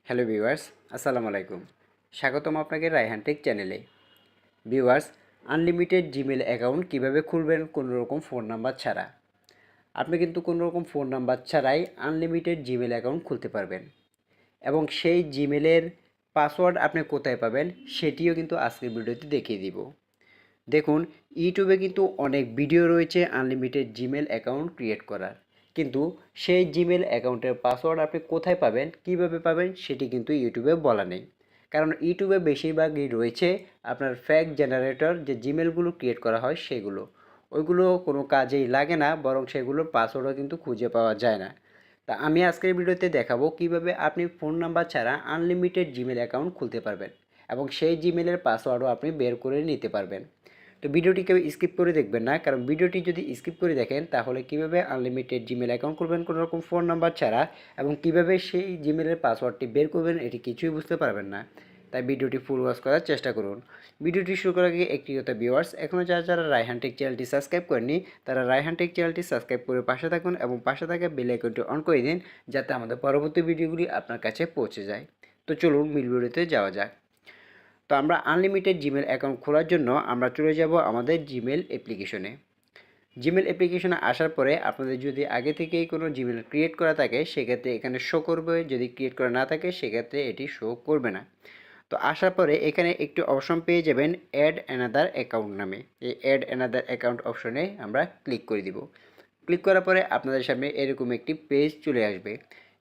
Hello viewers, আসসালামু আলাইকুম। স্বাগতম আপনাকে রায়হান টেক চ্যানেলে। ভিউয়ার্স, আনলিমিটেড জিমেল অ্যাকাউন্ট কিভাবে খুলবেন কোনো রকম ফোন নাম্বার ছাড়া। আপনি কিন্তু কোনো রকম ফোন নাম্বার ছাড়াই আনলিমিটেড জিমেল অ্যাকাউন্ট খুলতে পারবেন এবং সেই জিমেলের পাসওয়ার্ড আপনি কোথায় পাবেন সেটিও কিন্তু আজকের ভিডিওতে দেখিয়ে দিব। দেখুন, ইউটিউবে কিন্তু অনেক ভিডিও রয়েছে আনলিমিটেড জিমেল অ্যাকাউন্ট ক্রিয়েট করার, কিন্তু সেই জিমেল অ্যাকাউন্টের পাসওয়ার্ড আপনি কোথায় পাবেন, কিভাবে পাবেন সেটি কিন্তু ইউটিউবে বলা নেই। কারণ ইউটিউবে বেশিরভাগই রয়েছে আপনার ফেক জেনারেটর, যে জিমেলগুলো ক্রিয়েট করা হয় সেগুলো, ওইগুলো কোনো কাজেই লাগে না, বরং সেগুলোর পাসওয়ার্ডও কিন্তু খুঁজে পাওয়া যায় না। তা আমি আজকের ভিডিওতে দেখাবো কিভাবে আপনি ফোন নাম্বার ছাড়া আনলিমিটেড জিমেল অ্যাকাউন্ট খুলতে পারবেন এবং সেই জিমেলের পাসওয়ার্ডও আপনি বের করে নিতে পারবেন। তো ভিডিওটি কেউ স্কিপ করে দেখবেন না, কারণ ভিডিওটি যদি স্কিপ করে দেখেন তাহলে কিভাবে আনলিমিটেড জিমেল অ্যাকাউন্ট করবেন কোনো রকম ফোন নাম্বার ছাড়া এবং কিভাবে সেই জিমেলের পাসওয়ার্ডটি বের করবেন এটি কিছুই বুঝতে পারবেন না। তাই ভিডিওটি ফুল ওয়াচ করার চেষ্টা করুন। ভিডিওটি শুরু করার আগে একটি কথা ভিউয়ার্স, এখনও যারা রায়হান টেক চ্যানেলটি সাবস্ক্রাইব করেননি তারা রায়হান টেক চ্যানেলটি সাবস্ক্রাইব করে পাশে থাকুন এবং পাশে থাকা বেল আইকনটি অন করে দিন, যাতে আমাদের পরবর্তী ভিডিওগুলি আপনার কাছে পৌঁছে যায়। তো চলুন মূল ভিডিওতে যাওয়া যাক। তো আমরা আনলিমিটেড জিমেল অ্যাকাউন্ট খোলার জন্য আমরা চলে যাব আমাদের জিমেল অ্যাপ্লিকেশনে। জিমেল অ্যাপ্লিকেশনে আসার পরে আপনাদের যদি আগে থেকেই কোনো জিমেল ক্রিয়েট করা থাকে সেক্ষেত্রে এখানে শো করবে, যদি ক্রিয়েট করা না থাকে সেক্ষেত্রে এটি শো করবে না। তো আসার পরে এখানে একটি অপশন পেয়ে যাবেন অ্যাড অ্যানাদার অ্যাকাউন্ট নামে। এই অ্যাড অ্যানাদার অ্যাকাউন্ট অপশনে আমরা ক্লিক করে দিব। ক্লিক করার পরে আপনাদের সামনে এরকম একটি পেজ চলে আসবে।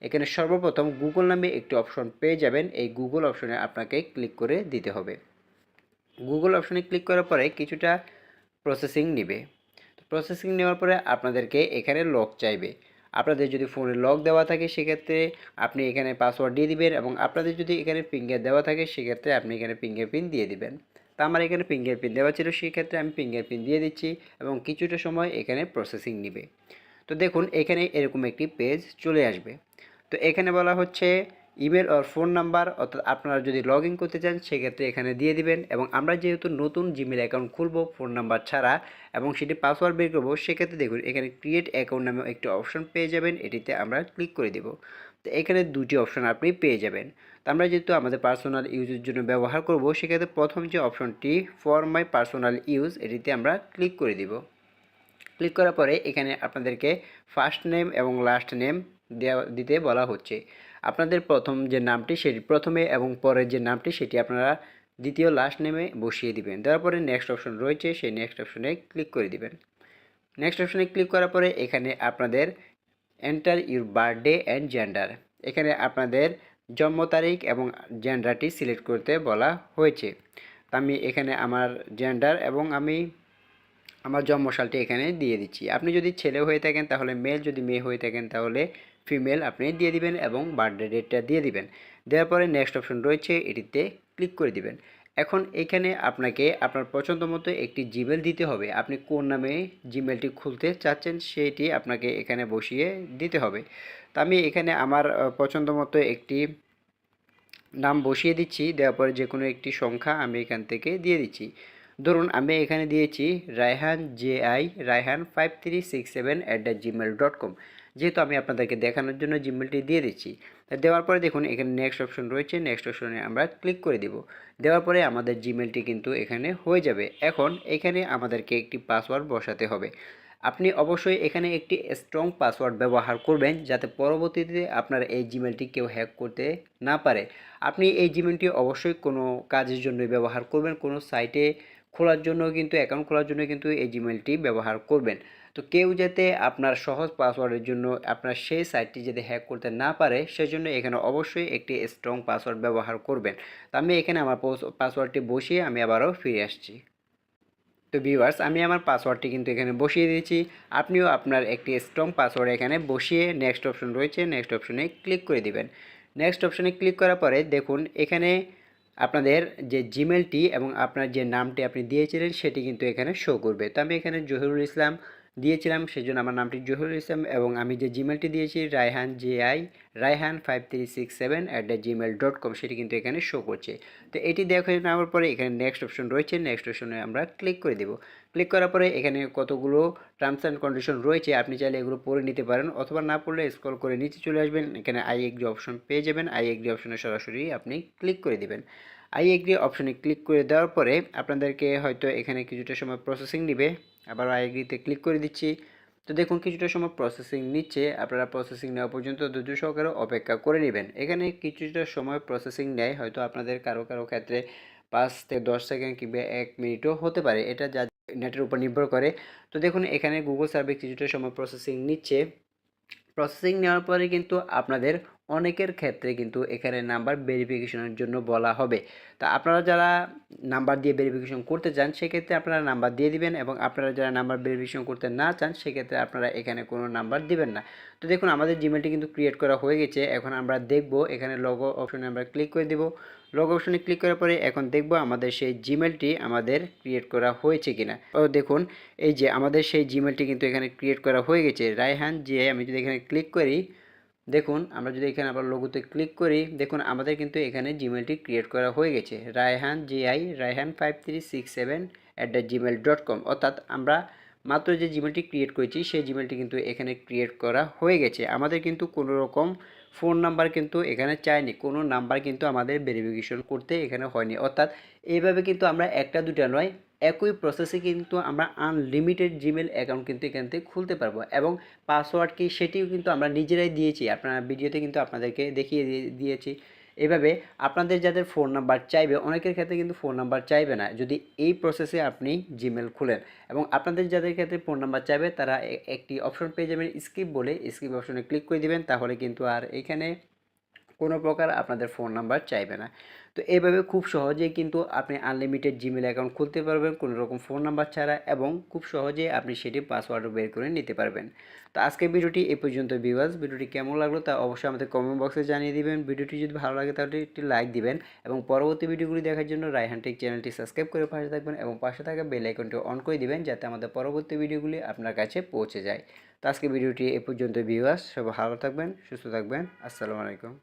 এখানে সর্বপ্রথম গুগল নামে একটি অপশন পেয়ে যাবেন, এই গুগল অপশনে আপনাকে ক্লিক করে দিতে হবে। গুগল অপশনে ক্লিক করার পরে কিছুটা প্রসেসিং নেবে। তো প্রসেসিং নেওয়ার পরে আপনাদেরকে এখানে লক চাইবে। আপনাদের যদি ফোনে লক দেওয়া থাকে সেক্ষেত্রে আপনি এখানে পাসওয়ার্ড দিয়ে দিবেন এবং আপনাদের যদি এখানে ফিঙ্গার দেওয়া থাকে সেক্ষেত্রে আপনি এখানে ফিঙ্গারপ্রিন্ট দিয়ে দিবেন। তো আমার এখানে ফিঙ্গারপ্রিন্ট দেওয়া ছিল, সেক্ষেত্রে আমি ফিঙ্গারপ্রিন্ট দিয়ে দিচ্ছি এবং কিছুটা সময় এখানে প্রসেসিং নেবে। তো দেখুন এখানে এরকম একটি পেজ চলে আসবে। তো এখানে বলা হচ্ছে ইমেল আর ফোন নাম্বার, অর্থাৎ আপনারা যদি লগ ইন করতে চান সেক্ষেত্রে এখানে দিয়ে দিবেন এবং আমরা যেহেতু নতুন জিমেল অ্যাকাউন্ট খুলব ফোন নাম্বার ছাড়া এবং সেটি পাসওয়ার্ড বের করবো, সেক্ষেত্রে দেখুন এখানে ক্রিয়েট অ্যাকাউন্ট নামে একটি অপশন পেয়ে যাবেন, এটিতে আমরা ক্লিক করে দেব। তো এখানে দুটি অপশন আপনি পেয়ে যাবেন। তো আমরা যেহেতু আমাদের পার্সোনাল ইউজের জন্য ব্যবহার করব, সেক্ষেত্রে প্রথম যে অপশনটি ফর মাই পার্সোনাল ইউজ, এটিতে আমরা ক্লিক করে দিব। ক্লিক করার পরে এখানে আপনাদেরকে ফার্স্ট নেম এবং লাস্ট নেম দিতে বলা হচ্ছে। আপনাদের প্রথম যে নামটি সেটি প্রথমে এবং পরের যে নামটি সেটি আপনারা দ্বিতীয় লাস্ট নেমে বসিয়ে দিবেন। দেওয়ার পরে নেক্সট অপশন রয়েছে, সেই নেক্সট অপশনে ক্লিক করে দিবেন। নেক্সট অপশনে ক্লিক করার পরে এখানে আপনাদের enter your birthday and gender, এখানে আপনাদের জন্ম তারিখ এবং জেন্ডারটি সিলেক্ট করতে বলা হয়েছে। তো আমি এখানে আমার জেন্ডার এবং আমি আমার জন্মসালটি এখানে দিয়ে দিচ্ছি। আপনি যদি ছেলে হয়ে থাকেন তাহলে মেল, যদি মেয়ে হয়ে থাকেন তাহলে ফিমেল আপনি দিয়ে দিবেন এবং বার্থডে ডেটটা দিয়ে দিবেন। দেওয়ার পরে নেক্সট অপশন রয়েছে, এটিতে ক্লিক করে দিবেন। এখন এখানে আপনাকে আপনার পছন্দ মতো একটি জিমেল দিতে হবে। আপনি কোন নামে জিমেলটি খুলতে চাচ্ছেন সেটি আপনাকে এখানে বসিয়ে দিতে হবে। তো আমি এখানে আমার পছন্দ মতো একটি নাম বসিয়ে দিচ্ছি। দেওয়ার পরে যে কোনো একটি সংখ্যা আমি এখান থেকে দিয়ে দিচ্ছি। ধরুন আমি এখানে দিয়েছি রায়হান রায়হান 5367@gmail.com, যেহেতু আমি আপনাদেরকে দেখানোর জন্য জিমেলটি দিয়ে দিচ্ছি। দেওয়ার পরে দেখুন এখানে নেক্সট অপশন রয়েছে, নেক্সট অপশনে আমরা ক্লিক করে দেব। দেওয়ার পরে আমাদের জিমেলটি কিন্তু এখানে হয়ে যাবে। এখন এখানে আমাদেরকে একটি পাসওয়ার্ড বসাতে হবে। আপনি অবশ্যই এখানে একটি স্ট্রং পাসওয়ার্ড ব্যবহার করবেন, যাতে পরবর্তীতে আপনার এই জিমেলটি কেউ হ্যাক করতে না পারে। আপনি এই জিমেলটি অবশ্যই কোনো কাজের জন্যই ব্যবহার করবেন, কোনো সাইটে খোলার জন্য কিন্তু, অ্যাকাউন্ট খোলার জন্য কিন্তু এই জিমেলটি ব্যবহার করবেন। তো কেউ যাতে আপনার সহজ পাসওয়ার্ডের জন্য আপনার সেই সাইটটি যাতে হ্যাক করতে না পারে সেজন্য এখানে অবশ্যই একটি স্ট্রং পাসওয়ার্ড ব্যবহার করবেন। তো আমি এখানে আমার পাসওয়ার্ডটি বসিয়ে আমি আবারও ফিরে আসছি। তো ভিউয়ার্স, আমি আমার পাসওয়ার্ডটি কিন্তু এখানে বসিয়ে দিয়েছি। আপনিও আপনার একটি স্ট্রং পাসওয়ার্ড এখানে বসিয়ে নেক্সট অপশন রয়েছে, নেক্সট অপশনে ক্লিক করে দিবেন। নেক্সট অপশনে ক্লিক করার পরে দেখুন এখানে আপনাদের যে জিমেলটি এবং আপনার যে নামটি আপনি দিয়েছিলেন সেটি কিন্তু এখানে শো করবে। তো আমি এখানে জহিরুল ইসলাম দিয়েছিলাম, সেজন্য আমার নামটি জহিরুল ইসলাম এবং আমি যে জিমেলটি দিয়েছি rayhan5367@gmail.com সেটি কিন্তু এখানে শো করছে। তো এটি দেখে নেওয়ার পরে এখানে নেক্সট অপশন রয়েছে, নেক্সট অপশনে আমরা ক্লিক করে দেব। ক্লিক করার পরে এখানে কতগুলো টার্মস অ্যান্ড কন্ডিশন রয়েছে, আপনি চাইলে এগুলো পড়ে নিতে পারেন, অথবা না পড়লে স্ক্রল করে নিচে চলে আসবেন, এখানে আই এগ্রি অপশন পেয়ে যাবেন। আই এগ্রি অপশনে সরাসরি আপনি ক্লিক করে দিবেন। আই এগ্রি অপশনে ক্লিক করে দেওয়ার পরে আপনাদেরকে হয়তো এখানে কিছুটা সময় প্রসেসিং নেবে। আবার আই এগ্রিতে ক্লিক করে দিচ্ছি। তো দেখুন কিছুটা সময় প্রসেসিং নিচ্ছে, আপনারা প্রসেসিং নেওয়া পর্যন্ত ধৈর্য সহকারে অপেক্ষা করে নেবেন। এখানে কিছুটা সময় প্রসেসিং নেয়, হয়তো আপনাদের কারো কারো ক্ষেত্রে 5 থেকে 10 সেকেন্ড কিংবা 1 মিনিটও হতে পারে, এটা যা নেটের উপর নির্ভর করে। তো দেখুন এখানে গুগল সার্ভে কিছুটা সময় প্রসেসিং নিচ্ছে। প্রসেসিং নেওয়ার পরে কিন্তু আপনাদের অনেকের ক্ষেত্রে কিন্তু এখানে নাম্বার ভেরিফিকেশনের জন্য বলা হবে। তা আপনারা যারা নাম্বার দিয়ে ভেরিফিকেশন করতে চান সেক্ষেত্রে আপনারা নাম্বার দিয়ে দিবেন, এবং আপনারা যারা নাম্বার ভেরিফিকেশন করতে না চান সেক্ষেত্রে আপনারা এখানে কোনো নাম্বার দিবেন না। তো দেখুন আমাদের জিমেলটি কিন্তু ক্রিয়েট করা হয়ে গেছে। এখন আমরা দেখব এখানে লগো অপশনে আমরা ক্লিক করে দেব। লগো অপশনে ক্লিক করার পরে এখন দেখব আমাদের সেই জিমেলটি আমাদের ক্রিয়েট করা হয়েছে কিনা। ও দেখুন এই যে আমাদের সেই জিমেলটি কিন্তু এখানে ক্রিয়েট করা হয়ে গেছে, রায়হান জিআই। আমি যদি এখানে ক্লিক করি, দেখুন আমরা যদি এখানে আবার লোগোতে ক্লিক করি, দেখুন আমাদের কিন্তু এখানে জিমেলটি ক্রিয়েট করা হয়ে গেছে, রায়হান জিআই rayhan5367@gmail.com। অর্থাৎ আমরা মাত্র যে জিমেলটি ক্রিয়েট করেছি সেই জিমেলটি কিন্তু এখানে ক্রিয়েট করা হয়ে গেছে। আমাদের কিন্তু কোনো রকম ফোন নাম্বার কিন্তু এখানে চাইনি, কোনো নাম্বার কিন্তু আমাদের ভেরিফিকেশন করতে এখানে হয়নি। অর্থাৎ এইভাবে কিন্তু আমরা একটা দুটা নয়, একই প্রসেসে কিন্তু আমরা আনলিমিটেড জিমেল অ্যাকাউন্ট কিন্তু এখান থেকে খুলতে পারবো, এবং পাসওয়ার্ড কি সেটিও কিন্তু আমরা নিজেরাই দিয়েছি, আপনারা ভিডিওতে কিন্তু আপনাদেরকে দেখিয়ে দিয়েছি। এভাবে আপনাদের যাদের ফোন নাম্বার চাইবে, অনেকের ক্ষেত্রে কিন্তু ফোন নাম্বার চাইবে না যদি এই প্রসেসে আপনি জিমেল খুলেন, এবং আপনাদের যাদের ক্ষেত্রে ফোন নাম্বার চাইবে তারা একটি অপশন পেয়ে যাবেন স্কিপ বলে, স্কিপ অপশনে ক্লিক করে দিবেন, তাহলে কিন্তু আর এখানে কোনো প্রকার আপনাদের ফোন নাম্বার চাইবে না। তো এইভাবে খুব সহজেই কিন্তু আপনি আনলিমিটেড জিমেল অ্যাকাউন্ট খুলতে পারবেন কোনো রকম ফোন নাম্বার ছাড়া, এবং খুব সহজেই আপনি সেটি পাসওয়ার্ডও বের করে নিতে পারবেন। তো আজকের ভিডিওটি এই পর্যন্ত ভিউয়ার্স, ভিডিওটি কেমন লাগলো তা অবশ্যই আমাদের কমেন্ট বক্সে জানিয়ে দিবেন। ভিডিওটি যদি ভালো লাগে তাহলে একটি লাইক দিবেন, এবং পরবর্তী ভিডিওগুলি দেখার জন্য রায়হান টেক চ্যানেলটি সাবস্ক্রাইব করে পাশে থাকবেন, এবং পাশে থাকা বেল আইকনটি অন করে দিবেন যাতে আমাদের পরবর্তী ভিডিওগুলি আপনার কাছে পৌঁছে যায়। তো আজকে ভিডিওটি এই পর্যন্ত ভিউয়ার্স, সবাই ভালো থাকবেন, সুস্থ থাকবেন। আসসালামু আলাইকুম।